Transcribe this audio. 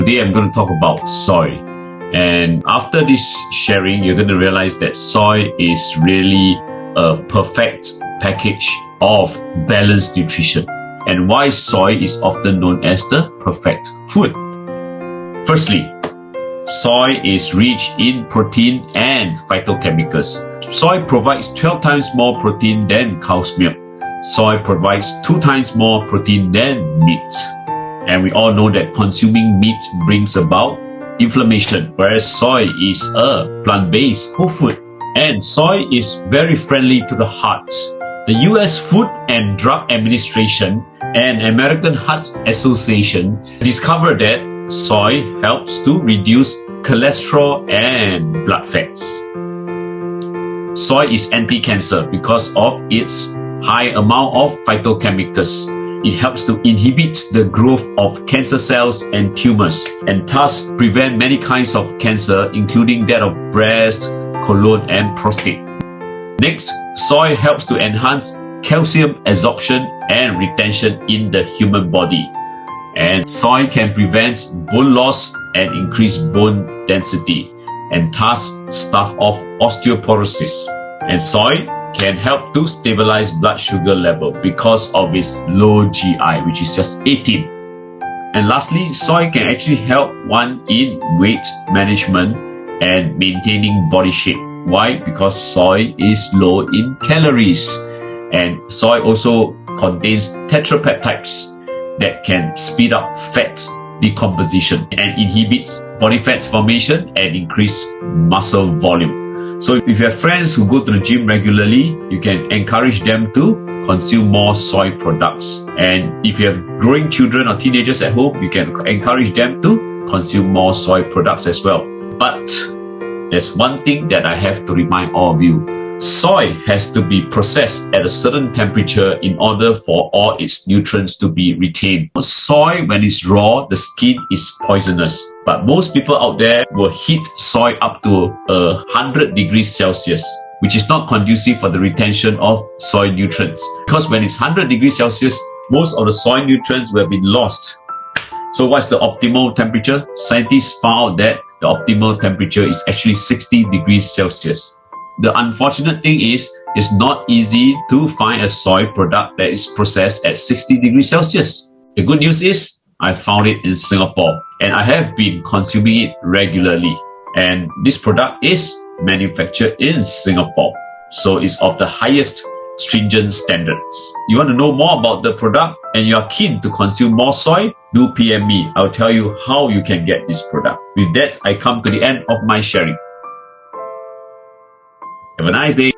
Today I'm going to talk about soy. And after this sharing, you're going to realize that soy is really a perfect package of balanced nutrition, and why soy is often known as the perfect food. Firstly, soy is rich in protein and phytochemicals. Soy provides 12 times more protein than cow's milk. Soy provides 2 times more protein than meat. And we all know that consuming meat brings about inflammation, whereas soy is a plant-based whole food. And soy is very friendly to the heart. The US Food and Drug Administration and American Heart Association discovered that soy helps to reduce cholesterol and blood fats. Soy is anti-cancer because of its high amount of phytochemicals. It helps to inhibit the growth of cancer cells and tumors, and thus prevent many kinds of cancer, including that of breast, colon, and prostate. Next, soy helps to enhance calcium absorption and retention in the human body. And soy can prevent bone loss and increase bone density, and thus stave off osteoporosis. And soy can help to stabilize blood sugar level because of its low GI, which is just 18. And lastly, soy can actually help one in weight management and maintaining body shape. Why? Because soy is low in calories, and soy also contains tetrapeptides that can speed up fat decomposition and inhibits body fat formation and increase muscle volume. So if you have friends who go to the gym regularly, you can encourage them to consume more soy products. And if you have growing children or teenagers at home, you can encourage them to consume more soy products as well. But there's one thing that I have to remind all of you. Soy has to be processed at a certain temperature in order for all its nutrients to be retained. Soy, when it's raw, the skin is poisonous. But most people out there will heat soy up to 100 degrees Celsius, which is not conducive for the retention of soy nutrients. Because when it's 100 degrees Celsius, most of the soy nutrients will have been lost. So what's the optimal temperature? Scientists found out that the optimal temperature is actually 60 degrees Celsius. The unfortunate thing is, it's not easy to find a soy product that is processed at 60 degrees Celsius. The good news is, I found it in Singapore, and I have been consuming it regularly. And this product is manufactured in Singapore, so it's of the highest stringent standards. You want to know more about the product and you are keen to consume more soy? Do PM me. I'll tell you how you can get this product. With that, I come to the end of my sharing. Have a nice day.